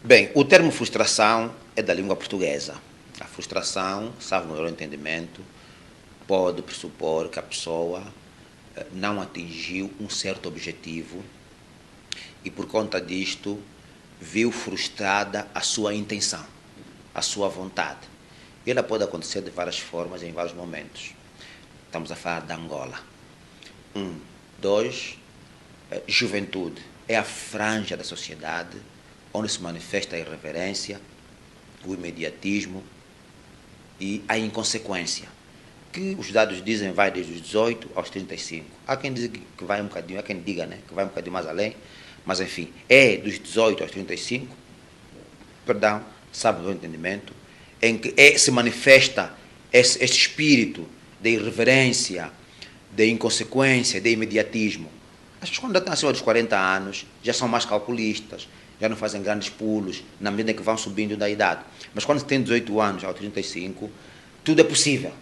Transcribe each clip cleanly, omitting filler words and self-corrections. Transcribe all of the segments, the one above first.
Bem, o termo frustração é da língua portuguesa. A frustração, salvo o meu entendimento, pode pressupor que a pessoa não atingiu um certo objetivo e, por conta disto, viu frustrada a sua intenção, a sua vontade. E ela pode acontecer de várias formas, em vários momentos. Estamos a falar da Angola. 2, juventude. É a franja da sociedade onde se manifesta a irreverência, o imediatismo e a inconsequência, que os dados dizem vai desde os 18 aos 35. Há quem diga que vai um bocadinho, há quem diga, né, que vai um bocadinho mais além, mas enfim, é dos 18 aos 35, sabe o meu entendimento, em que se manifesta esse espírito de irreverência, de inconsequência, de imediatismo. As pessoas, quando estão acima dos 40 anos, já são mais calculistas, já não fazem grandes pulos, na medida em que vão subindo da idade. Mas quando se tem 18 anos aos 35, tudo é possível.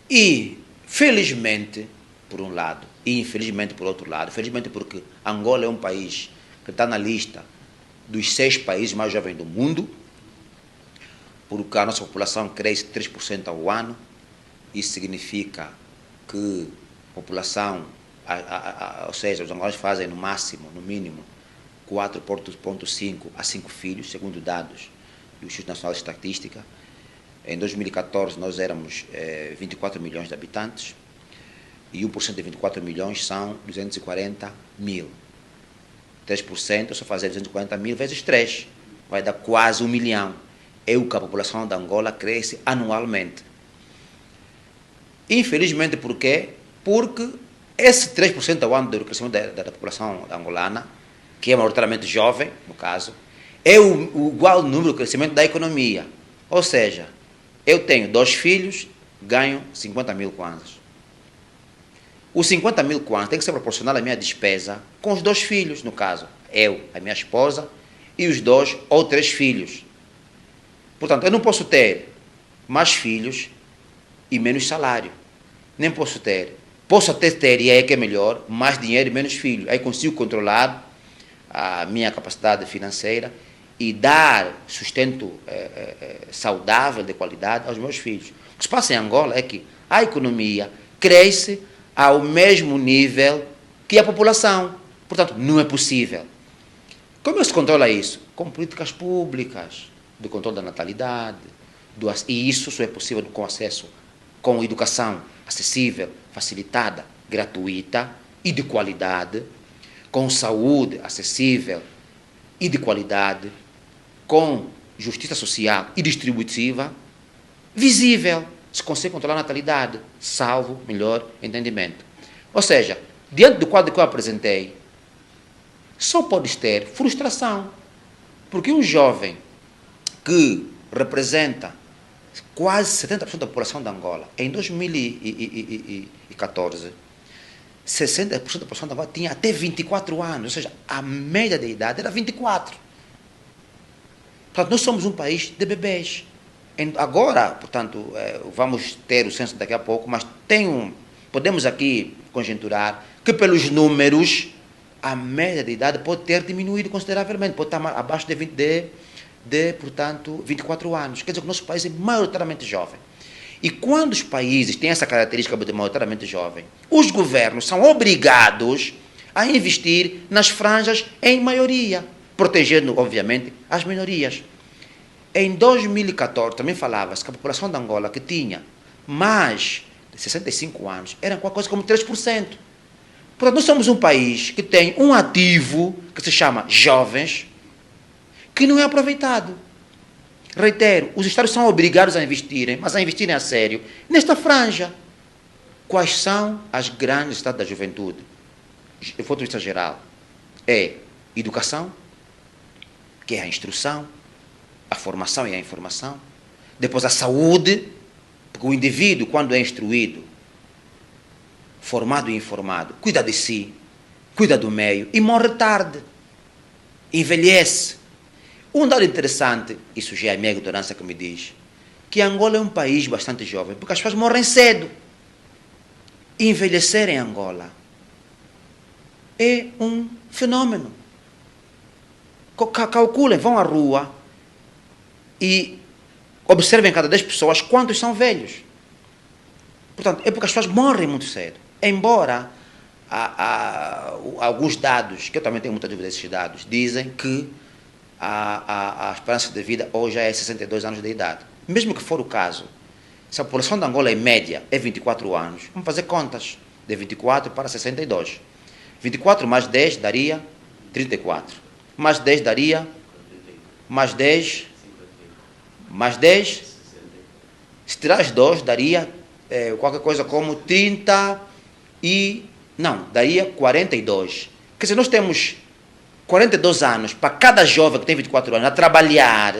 E, felizmente, por um lado, e infelizmente por outro lado, felizmente porque Angola é um país que está na lista dos 6 países mais jovens do mundo, porque a nossa população cresce 3% ao ano. Isso significa que a população, ou seja, os angolanos fazem no máximo, no mínimo, 4,5 a 5 filhos, segundo dados do Instituto Nacional de Estatística. Em 2014 nós éramos 24 milhões de habitantes e 1% de 24 milhões são 240 mil. 3%, só fazer 240 mil vezes 3, vai dar quase 1 milhão. É o que a população da Angola cresce anualmente. Infelizmente, por quê? Porque esse 3% ao ano do crescimento da população angolana, que é maioritariamente jovem, no caso, é o igual número do crescimento da economia. Ou seja, eu tenho 2 filhos, ganho 50 mil kwanzas. Os 50 mil kwanzas tem que ser proporcional à minha despesa com os 2 filhos, no caso, eu, a minha esposa e os 2 ou 3 filhos. Portanto, eu não posso ter mais filhos e menos salário. Nem posso ter. Posso até ter, e aí é que é melhor, mais dinheiro e menos filhos. Aí consigo controlar a minha capacidade financeira e dar sustento saudável, de qualidade, aos meus filhos. O que se passa em Angola é que a economia cresce ao mesmo nível que a população. Portanto, não é possível. Como se controla isso? Com políticas públicas, do controle da natalidade, e isso só é possível com acesso, com educação acessível, facilitada, gratuita e de qualidade, com saúde acessível e de qualidade, com justiça social e distributiva, visível, se consegue controlar a natalidade, salvo melhor entendimento. Ou seja, diante do quadro que eu apresentei, só podes ter frustração, porque um jovem que representa quase 70% da população da Angola, em 2014, 60% da população da Angola tinha até 24 anos, ou seja, a média de idade era 24. Portanto, nós somos um país de bebês. Agora, portanto, vamos ter o censo daqui a pouco, mas podemos aqui conjecturar que pelos números, a média de idade pode ter diminuído consideravelmente, pode estar abaixo portanto, 24 anos. Quer dizer que o nosso país é maioritariamente jovem. E quando os países têm essa característica de maioritariamente jovem, os governos são obrigados a investir nas franjas em maioria, protegendo, obviamente, as minorias. Em 2014, também falava-se que a população da Angola, que tinha mais de 65 anos, era qualquer coisa como 3%. Portanto, nós somos um país que tem um ativo que se chama jovens, que não é aproveitado. Reitero, os Estados são obrigados a investirem, mas a investirem a sério, nesta franja. Quais são as grandes necessidades da juventude? Do ponto de vista geral, é educação, que é a instrução, a formação e a informação. Depois a saúde, porque o indivíduo, quando é instruído, formado e informado, cuida de si, cuida do meio e morre tarde, envelhece. Um dado interessante, isso já é a minha ignorância que me diz, que Angola é um país bastante jovem, porque as pessoas morrem cedo. Envelhecer em Angola é um fenômeno. Calculem, vão à rua e observem cada 10 pessoas quantos são velhos. Portanto, é porque as pessoas morrem muito cedo. Embora alguns dados, que eu também tenho muita dúvida desses dados, dizem que a esperança de vida hoje é 62 anos de idade. Mesmo que for o caso, se a população de Angola em média é 24 anos, vamos fazer contas, de 24 para 62. 24 mais 10 daria 34. Mais 10 daria, mais 10, mais 10, se tirar as 2 daria qualquer coisa como 30 e... Não, daria 42. Quer dizer, nós temos 42 anos para cada jovem que tem 24 anos a trabalhar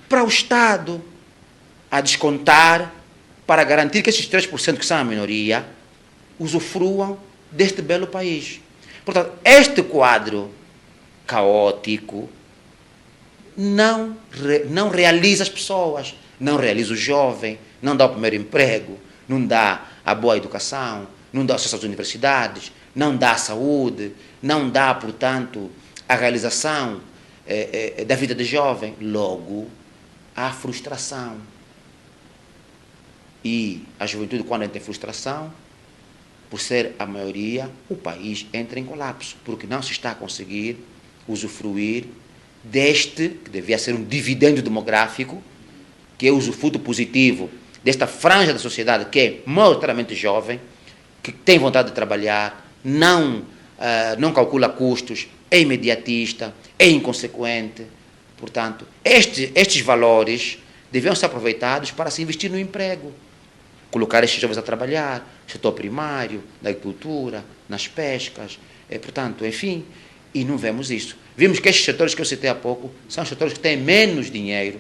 para o Estado a descontar para garantir que esses 3% que são a minoria usufruam deste belo país. Portanto, este quadro caótico não realiza as pessoas, não realiza o jovem, não dá o primeiro emprego, não dá a boa educação, não dá acesso às universidades, não dá a saúde, não dá, portanto, a realização da vida de jovem. Logo, há frustração. E a juventude, quando entra em frustração, por ser a maioria, o país entra em colapso, porque não se está a conseguir usufruir deste, que devia ser um dividendo demográfico, que é o usufruto positivo desta franja da sociedade que é maioritariamente jovem, que tem vontade de trabalhar, não calcula custos, é imediatista, é inconsequente. Portanto, estes valores deviam ser aproveitados para se investir no emprego, colocar estes jovens a trabalhar, no setor primário, na agricultura, nas pescas, portanto, enfim, e não vemos isso. Vimos que estes setores que eu citei há pouco são setores que têm menos dinheiro,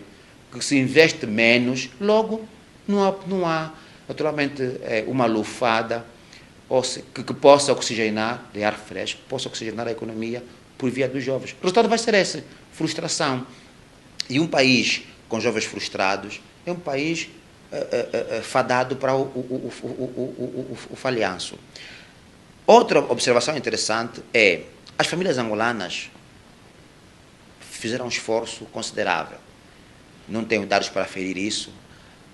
que se investe menos, logo não há naturalmente, uma lufada que possa oxigenar, de ar fresco, possa oxigenar a economia por via dos jovens. O resultado vai ser esse, frustração. E um país com jovens frustrados é um país fadado para o falhanço. Outra observação interessante é as famílias angolanas fizeram um esforço considerável. Não tenho dados para aferir isso,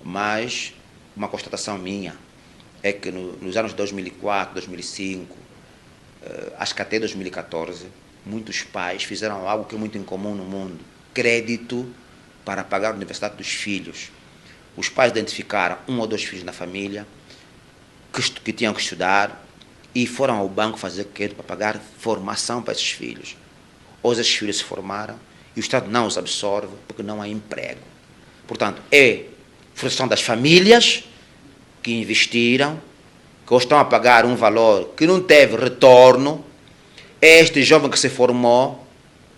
mas uma constatação minha é que nos anos 2004, 2005, acho que até 2014, muitos pais fizeram algo que é muito incomum no mundo: crédito para pagar a universidade dos filhos. Os pais identificaram 1 ou 2 filhos na família que tinham que estudar e foram ao banco fazer crédito para pagar formação para esses filhos. Hoje esses filhos se formaram e o Estado não os absorve porque não há emprego. Portanto, é frustração das famílias que investiram, que hoje estão a pagar um valor que não teve retorno. Este jovem que se formou,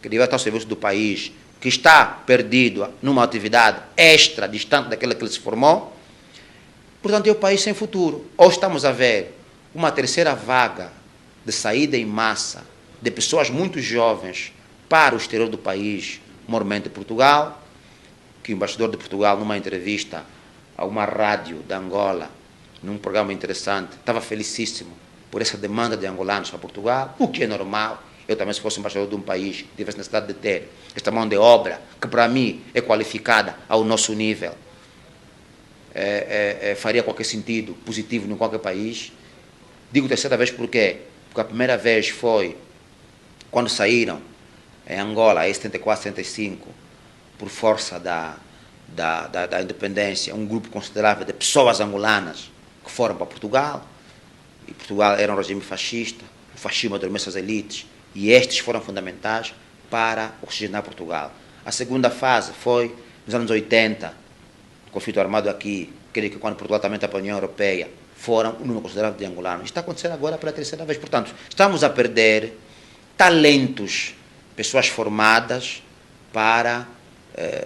que devia estar ao serviço do país, que está perdido numa atividade extra, distante daquela que ele se formou. Portanto, é o país sem futuro. Hoje estamos a ver uma terceira vaga de saída em massa de pessoas muito jovens para o exterior do país, mormente Portugal, que o embaixador de Portugal, numa entrevista a uma rádio de Angola, num programa interessante, estava felicíssimo por essa demanda de angolanos para Portugal, o que é normal. Eu também, se fosse embaixador de um país, tivesse necessidade de ter esta mão de obra, que para mim é qualificada ao nosso nível, faria qualquer sentido positivo em qualquer país. Digo terceira vez por quê? Porque a primeira vez foi quando saíram em Angola, em 74, 75, por força da independência, um grupo considerável de pessoas angolanas que foram para Portugal, e Portugal era um regime fascista, o fascismo adormece as elites, e estes foram fundamentais para oxigenar Portugal. A segunda fase foi nos anos 80, conflito armado aqui, creio que quando Portugal também está para a União Europeia, foram um número considerável de angolanos. Está acontecendo agora pela terceira vez. Portanto, estamos a perder talentos, pessoas formadas para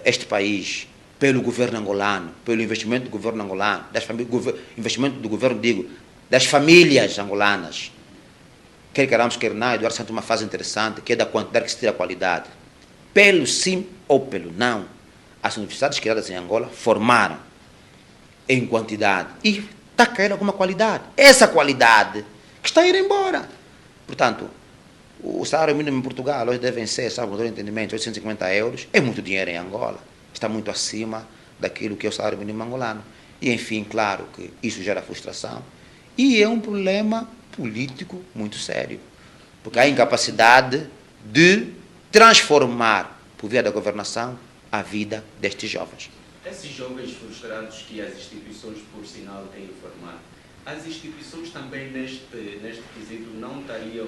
este país, pelo governo angolano, pelo investimento do governo angolano, investimento do governo, das famílias angolanas. Quer queramos, quer não, Eduardo Santos tem uma fase interessante, que é da quantidade que se tira a qualidade. Pelo sim ou pelo não, as universidades criadas em Angola formaram em quantidade e está a cair alguma qualidade. Essa qualidade que está a ir embora. Portanto, O salário mínimo em Portugal hoje devem ser, sabe, com todo entendimento, 850 euros. É muito dinheiro em Angola. Está muito acima daquilo que é o salário mínimo angolano. E, enfim, claro que isso gera frustração. E é um problema político muito sério. Porque há a incapacidade de transformar, por via da governação, a vida destes jovens. Esses jovens frustrados que as instituições, por sinal, têm formado, as instituições também neste quesito não estariam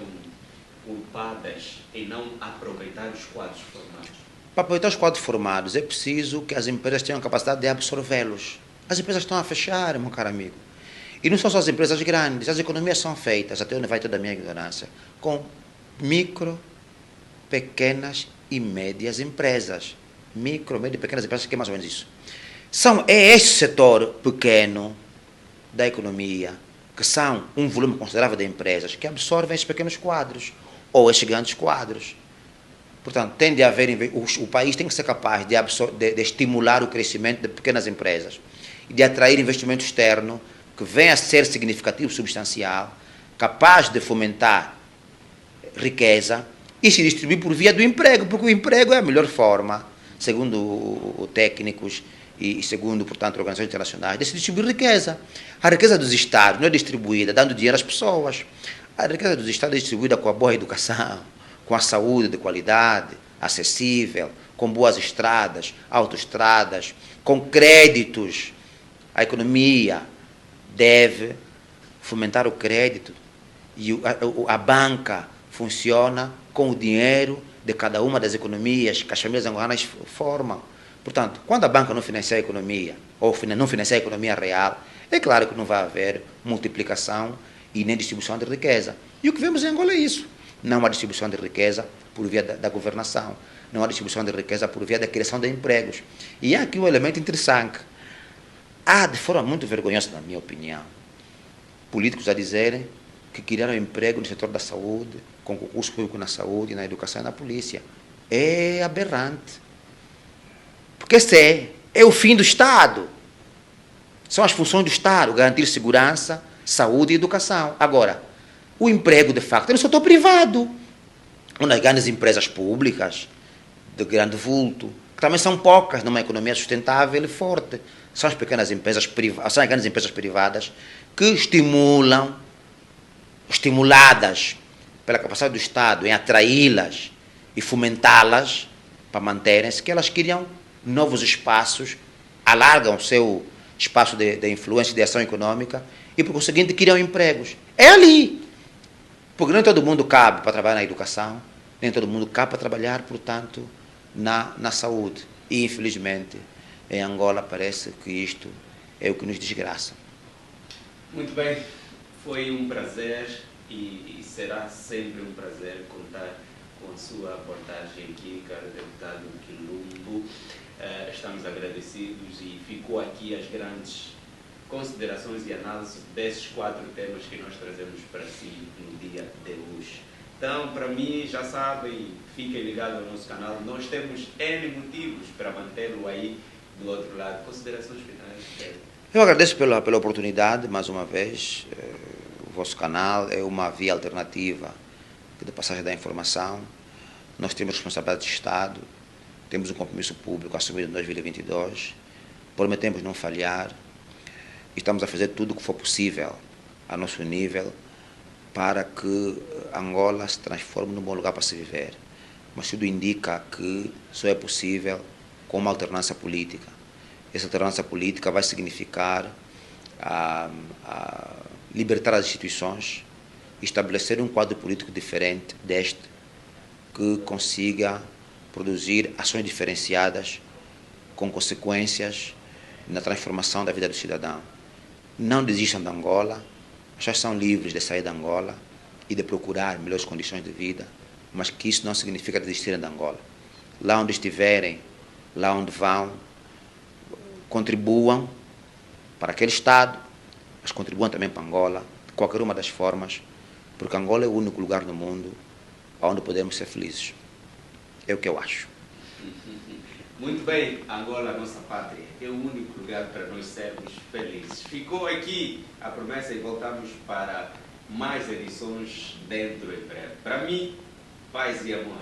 culpadas em não aproveitar os quadros formados? Para aproveitar os quadros formados é preciso que as empresas tenham a capacidade de absorvê-los. As empresas estão a fechar, meu caro amigo. E não são só as empresas grandes, as economias são feitas, até onde vai toda a minha ignorância, com micro, pequenas e médias empresas. Micro, médias e pequenas empresas, que é mais ou menos isso. É este setor pequeno da economia, que são um volume considerável de empresas, que absorvem esses pequenos quadros, ou esses grandes quadros. Portanto, tem de haver, o país tem que ser capaz de estimular o crescimento de pequenas empresas e de atrair investimento externo que venha a ser significativo, substancial, capaz de fomentar riqueza e se distribuir por via do emprego, porque o emprego é a melhor forma, segundo técnicos e segundo, portanto, organizações internacionais, de se distribuir riqueza. A riqueza dos Estados não é distribuída dando dinheiro às pessoas. A riqueza dos Estados é distribuída com a boa educação, com a saúde de qualidade, acessível, com boas estradas, autoestradas, com créditos. A economia deve fomentar o crédito e a banca funciona com o dinheiro de cada uma das economias que as famílias angolanas formam. Portanto, quando a banca não financia a economia, ou não financia a economia real, é claro que não vai haver multiplicação e nem distribuição de riqueza. E o que vemos em Angola é isso. Não há distribuição de riqueza por via da governação, não há distribuição de riqueza por via da criação de empregos. E há aqui um elemento interessante. Há, de forma muito vergonhosa, na minha opinião, políticos a dizerem que criaram emprego no setor da saúde, com concurso público na saúde, na educação e na polícia. É aberrante. Porque esse é o fim do Estado. São as funções do Estado, garantir segurança, saúde e educação. Agora, o emprego, de facto, é no setor privado, ou nas grandes empresas públicas, de grande vulto, que também são poucas numa economia sustentável e forte. São as pequenas empresas privadas, são as grandes empresas privadas que estimuladas pela capacidade do Estado em atraí-las e fomentá-las para manterem-se, que elas criam novos espaços, alargam o seu espaço de influência e de ação econômica e, por conseguinte, criam empregos. É ali. Porque nem todo mundo cabe para trabalhar na educação, nem todo mundo cabe para trabalhar, portanto, na saúde. E, infelizmente, em Angola parece que isto é o que nos desgraça. Muito bem, foi um prazer e será sempre um prazer contar com a sua abordagem aqui, caro deputado Quilumbo. Estamos agradecidos e ficou aqui as grandes considerações e análise desses 4 temas que nós trazemos para si no dia de hoje. Então, para mim, já sabem, fiquem ligados ao nosso canal. Nós temos N motivos para mantê-lo aí do outro lado. Considerações finais? Eu agradeço pela oportunidade, mais uma vez. O vosso canal é uma via alternativa de passagem da informação. Nós temos responsabilidade de Estado, temos um compromisso público assumido em 2022, prometemos não falhar e estamos a fazer tudo o que for possível a nosso nível para que Angola se transforme num bom lugar para se viver. Mas tudo indica que só é possível com uma alternância política. Essa alternância política vai significar libertar as instituições, estabelecer um quadro político diferente deste, que consiga produzir ações diferenciadas com consequências na transformação da vida do cidadão. Não desistam da Angola, as pessoas são livres de sair da Angola e de procurar melhores condições de vida, mas que isso não significa desistirem da Angola. Lá onde estiverem, lá onde vão, contribuam para aquele Estado, mas contribuam também para Angola, de qualquer uma das formas, porque Angola é o único lugar no mundo onde podemos ser felizes. É o que eu acho. Muito bem, Angola, a nossa pátria, é o único lugar para nós sermos felizes. Ficou aqui a promessa e voltamos para mais edições dentro em breve. Para mim, Paz e amor.